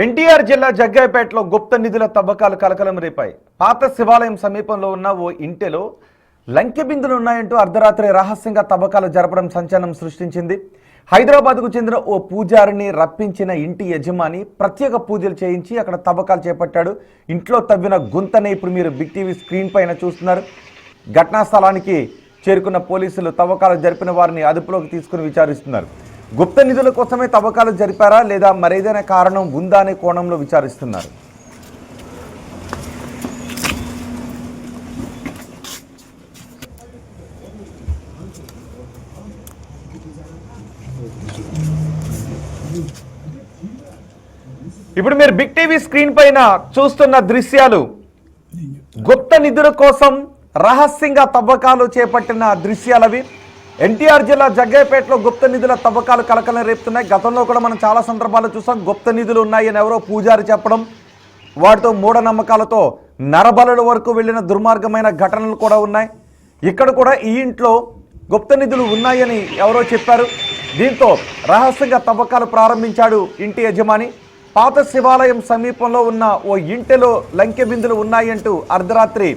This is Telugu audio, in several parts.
ఎన్టీఆర్ జిల్లా జగ్గయ్యపేటలో గుప్త నిధుల తవ్వకాలు కలకలం రేపాయి. పాత శివాలయం సమీపంలో ఉన్న ఓ ఇంటిలో లంకె బిందులు ఉన్నాయంటూ అర్ధరాత్రి రహస్యంగా తవ్వకాలు జరపడం సంచలనం సృష్టించింది. హైదరాబాద్కు చెందిన ఓ పూజారిని రప్పించిన ఇంటి యజమాని ప్రత్యేక పూజలు చేయించి అక్కడ తవ్వకాలు చేపట్టాడు. ఇంట్లో తవ్విన గుంతనే ఇప్పుడు మీరు బిగ్ టీవీ స్క్రీన్ పైన చూస్తున్నారు. ఘటనా స్థలానికి చేరుకున్న పోలీసులు తవ్వకాలు జరిపిన వారిని అదుపులోకి తీసుకుని విచారిస్తున్నారు. గుప్త నిధుల కోసమే తవ్వకాలు జరిపారా లేదా మరేదైనా కారణం ఉందా అనే కోణంలో విచారిస్తున్నారు. ఇప్పుడు మీరు బిగ్ టీవీ స్క్రీన్ పైన చూస్తున్న దృశ్యాలు గుప్త నిధుల కోసం రహస్యంగా తవ్వకాలు చేపట్టిన దృశ్యాలవి. ఎన్టీఆర్ జిల్లా జగ్గయ్యపేటలో గుప్త నిధుల తవ్వకాలు కలకలం రేపుతున్నాయి. గతంలో కూడా మనం చాలా సందర్భాలు చూసాం. గుప్త నిధులు ఉన్నాయని ఎవరో పూజారి చెప్పడం, వాటితో మూఢనమ్మకాలతో నరబలుల వరకు వెళ్ళిన దుర్మార్గమైన ఘటనలు కూడా ఉన్నాయి. ఇక్కడ కూడా ఈ ఇంట్లో గుప్త నిధులు ఉన్నాయని ఎవరో చెప్పారు. దీంతో రహస్యంగా తవ్వకాలు ప్రారంభించాడు ఇంటి యజమాని. పాత శివాలయం సమీపంలో ఉన్న ఓ ఇంటిలో లంకె బిందులు ఉన్నాయంటూ అర్ధరాత్రి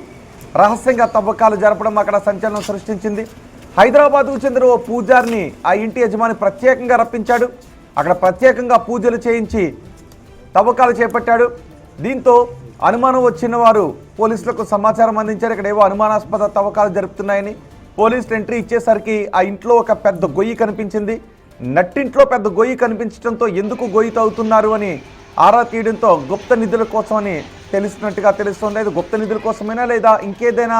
రహస్యంగా తవ్వకాలు జరపడం అక్కడ సంచలనం సృష్టించింది. హైదరాబాద్కు చెందిన ఓ పూజారిని ఆ ఇంటి యజమాని ప్రత్యేకంగా రప్పించాడు. అక్కడ ప్రత్యేకంగా పూజలు చేయించి తవ్వకాలు చేపట్టాడు. దీంతో అనుమానం వచ్చిన వారు పోలీసులకు సమాచారం అందించారు. ఇక్కడ ఏవో అనుమానాస్పద తవ్వకాలు జరుపుతున్నాయని. పోలీసులు ఎంట్రీ ఇచ్చేసరికి ఆ ఇంట్లో ఒక పెద్ద గొయ్యి కనిపించింది. నట్టింట్లో పెద్ద గొయ్యి కనిపించడంతో ఎందుకు గొయ్యి తవ్వుతున్నారు అని ఆరా తీయడంతో గుప్త నిధుల కోసమని తెలిసినట్టుగా తెలుస్తోంది. అది గుప్త నిధుల కోసమైనా లేదా ఇంకేదైనా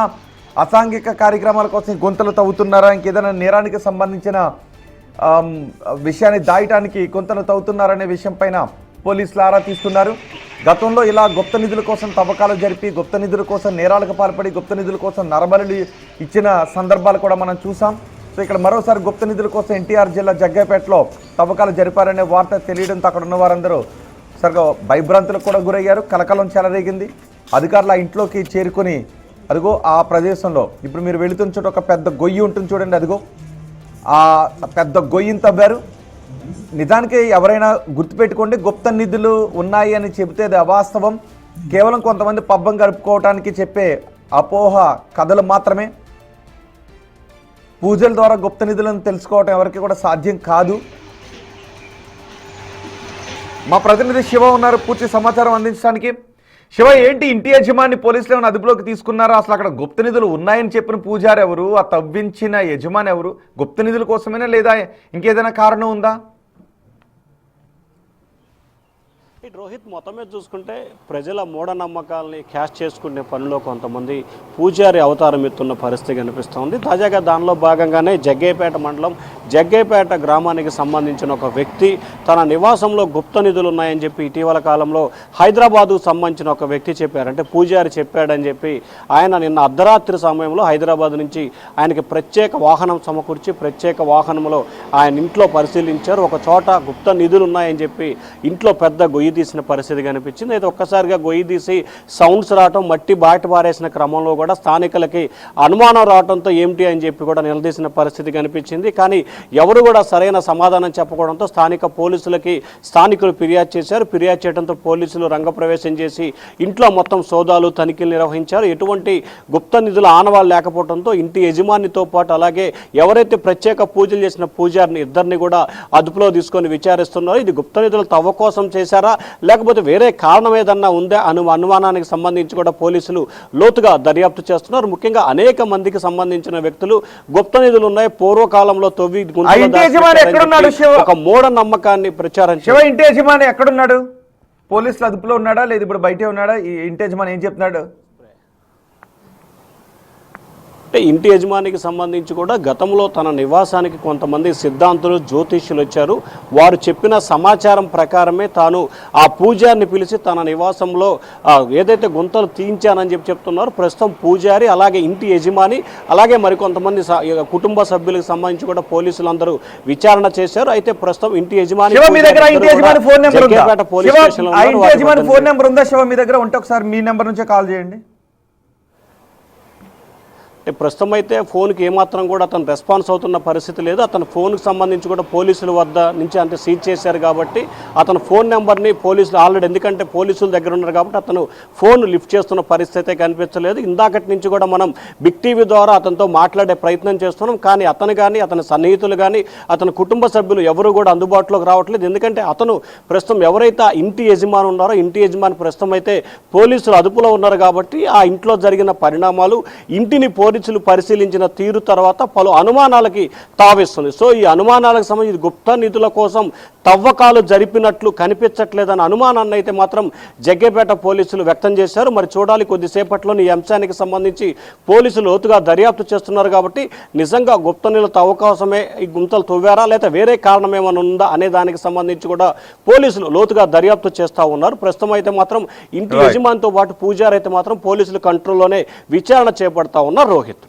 అసాంఘిక కార్యక్రమాల కోసం గుంతలు తవ్వుతున్నారా, ఇంకేదైనా నేరానికి సంబంధించిన విషయాన్ని దాయటానికి గుంతలు తవ్వుతున్నారనే విషయం పైన పోలీసులు ఆరా తీస్తున్నారు. గతంలో ఇలా గుప్త నిధుల కోసం తవ్వకాలు జరిపి గుప్త నిధుల కోసం నేరాలకు పాల్పడి గుప్త నిధుల కోసం నరబలులు ఇచ్చిన సందర్భాలు కూడా మనం చూసాం. సో ఇక్కడ మరోసారి గుప్త నిధుల కోసం ఎన్టీఆర్ జిల్లా జగ్గయ్యపేటలో తవ్వకాలు జరిపారనే వార్త తెలియడంతో అక్కడ ఉన్న వారందరూ సరిగా భయభ్రాంతులకు కూడా గురయ్యారు. కలకలం చెలరేగింది. అధికారులు ఆ ఇంట్లోకి చేరుకొని అదిగో ఆ ప్రదేశంలో ఇప్పుడు మీరు వెళుతున్న చోట ఒక పెద్ద గొయ్యి ఉంటుంది చూడండి. అదిగో ఆ పెద్ద గొయ్యిని తవ్వారు. నిజానికి ఎవరైనా గుర్తుపెట్టుకోండి, గుప్త నిధులు ఉన్నాయి అని చెబితే అది అవాస్తవం. కేవలం కొంతమంది పబ్బం గడుపుకోవటానికి చెప్పే అపోహ కథలు మాత్రమే. పూజల ద్వారా గుప్త నిధులను తెలుసుకోవటం ఎవరికి కూడా సాధ్యం కాదు. మా ప్రతినిధి శివ ఉన్నారు పూర్తి సమాచారం అందించడానికి. శివ, ఏంటి ఇంటి యజమాని పోలీసులు ఏమైనా అదుపులోకి తీసుకున్నారా? అసలు అక్కడ గుప్త నిధులు ఉన్నాయని చెప్పిన పూజారి ఎవరు, ఆ తవ్వించిన యజమాని ఎవరు? గుప్త నిధుల కోసమేనా లేదా ఇంకేదైనా కారణం ఉందా? రోహిత్, మొత్తం మీద చూసుకుంటే ప్రజల మూఢనమ్మకాలని క్యాష్ చేసుకునే పనిలో కొంతమంది పూజారి అవతారం ఎత్తున్న పరిస్థితి కనిపిస్తోంది. తాజాగా దానిలో భాగంగానే జగ్గయ్యపేట మండలం జగ్గయ్యపేట గ్రామానికి సంబంధించిన ఒక వ్యక్తి తన నివాసంలో గుప్త నిధులు ఉన్నాయని చెప్పి ఇటీవల కాలంలో హైదరాబాదుకు సంబంధించిన ఒక వ్యక్తి చెప్పారు. అంటే పూజారి చెప్పాడని చెప్పి ఆయన నిన్న అర్ధరాత్రి సమయంలో హైదరాబాద్ నుంచి ఆయనకి ప్రత్యేక వాహనం సమకూర్చి ప్రత్యేక వాహనంలో ఆయన ఇంట్లో పరిశీలించారు. ఒక చోట గుప్త నిధులు ఉన్నాయని చెప్పి ఇంట్లో పెద్ద గొయ్యి తీసిన పరిస్థితి కనిపించింది. అయితే ఒక్కసారిగా గొయ్యి తీసి సౌండ్స్ రావటం, మట్టి బయట పారేసిన క్రమంలో కూడా స్థానికులకి అనుమానం రావడంతో ఏమిటి అని చెప్పి కూడా నిలదీసిన పరిస్థితి కనిపించింది. కానీ ఎవరు కూడా సరైన సమాధానం చెప్పడంతో స్థానిక పోలీసులకి స్థానికులు ఫిర్యాదు చేశారు. ఫిర్యాదు చేయడంతో పోలీసులు రంగప్రవేశం చేసి ఇంట్లో మొత్తం సోదాలు తనిఖీలు నిర్వహించారు. ఎటువంటి గుప్త నిధుల ఆనవాళ్ళు లేకపోవడంతో ఇంటి యజమానితో పాటు అలాగే ఎవరైతే ప్రత్యేక పూజలు చేసిన పూజారిని ఇద్దరిని కూడా అదుపులో తీసుకొని విచారిస్తున్నారు. ఇది గుప్త నిధులు తవ్వ కోసం చేశారా లేకపోతే వేరే కారణం ఏదన్నా ఉందా అనుమానానికి సంబంధించి కూడా పోలీసులు లోతుగా దర్యాప్తు చేస్తున్నారు. ముఖ్యంగా అనేక మందికి సంబంధించిన వ్యక్తులు గుప్త నిధులు ఉన్నాయి, పూర్వకాలంలో తవ్వి ఒక మూఢ నమ్మకాన్ని ప్రచారం చేశారు. ఇంటి యజమాని ఎక్కడున్నాడు? పోలీసులు అదుపులో ఉన్నాడా లేదా ఇప్పుడు బయటే ఉన్నాడా? ఈ ఇంటి యజమాని ఏం చెప్తున్నాడు? అంటే ఇంటి యజమానికి సంబంధించి కూడా గతంలో తన నివాసానికి కొంతమంది సిద్ధాంతులు జ్యోతిష్యులు వచ్చారు. వారు చెప్పిన సమాచారం ప్రకారమే తాను ఆ పూజారిని పిలిచి తన నివాసంలో ఏదైతే గుంతలు తీయించానని చెప్తున్నారు. ప్రస్తుతం పూజారి అలాగే ఇంటి యజమాని అలాగే మరికొంతమంది కుటుంబ సభ్యులకు సంబంధించి కూడా పోలీసులు అందరూ విచారణ చేశారు. అయితే ప్రస్తుతం ఇంటి యజమాని పోలీస్ స్టేషన్ ఫోన్ నెంబర్ ఉందా శివ మీ దగ్గర? ఉంటే ఒకసారి మీ నెంబర్ నుంచే కాల్ చేయండి. అంటే ప్రస్తుతం అయితే ఫోన్కి ఏమాత్రం కూడా అతను రెస్పాన్స్ అవుతున్న పరిస్థితి లేదు. అతను ఫోన్కి సంబంధించి కూడా పోలీసుల వద్ద నుంచి అంటే సీజ్ చేశారు కాబట్టి అతను ఫోన్ నెంబర్ని పోలీసులు ఆల్రెడీ, ఎందుకంటే పోలీసుల దగ్గర ఉన్నారు కాబట్టి అతను ఫోన్ లిఫ్ట్ చేస్తున్న పరిస్థితి అయితే కనిపించలేదు. ఇందాకటి నుంచి కూడా మనం బిగ్ టీవీ ద్వారా అతనితో మాట్లాడే ప్రయత్నం చేస్తున్నాం, కానీ అతను కానీ అతని సన్నిహితులు కానీ అతని కుటుంబ సభ్యులు ఎవరు కూడా అందుబాటులోకి రావట్లేదు. ఎందుకంటే అతను ప్రస్తుతం ఎవరైతే ఆ ఇంటి యజమాని ఉన్నారో ఇంటి యజమాని ప్రస్తుతం అయితే పోలీసులు అదుపులో ఉన్నారు కాబట్టి ఆ ఇంట్లో జరిగిన పరిణామాలు, ఇంటిని పోలీసులు పరిశీలించిన తీరు తర్వాత పలు అనుమానాలకి తావిస్తుంది. సో ఈ అనుమానాలకు సంబంధించి గుప్త నిధుల కోసం తవ్వకాలు జరిపినట్లు కనిపించట్లేదన్న అనుమానాన్ని అయితే మాత్రం జగ్గేపేట పోలీసులు వ్యక్తం చేశారు. మరి చూడాలి కొద్దిసేపట్లో ఈ అంశానికి సంబంధించి పోలీసులు లోతుగా దర్యాప్తు చేస్తున్నారు కాబట్టి నిజంగా గుప్త నిధుల తవ్వకోసమే ఈ గుంతలు తవ్వారా లేదా వేరే కారణం ఏమైనా ఉందా అనే దానికి సంబంధించి కూడా పోలీసులు లోతుగా దర్యాప్తు చేస్తూ ఉన్నారు. ప్రస్తుతం అయితే మాత్రం ఇంటి యజమానితో పాటు పూజారి అయితే మాత్రం పోలీసులు కంట్రోల్లోనే విచారణ చేపడతా ఉన్నారు. రోహిత్.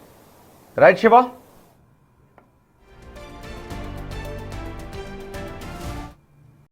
రైట్ శివ.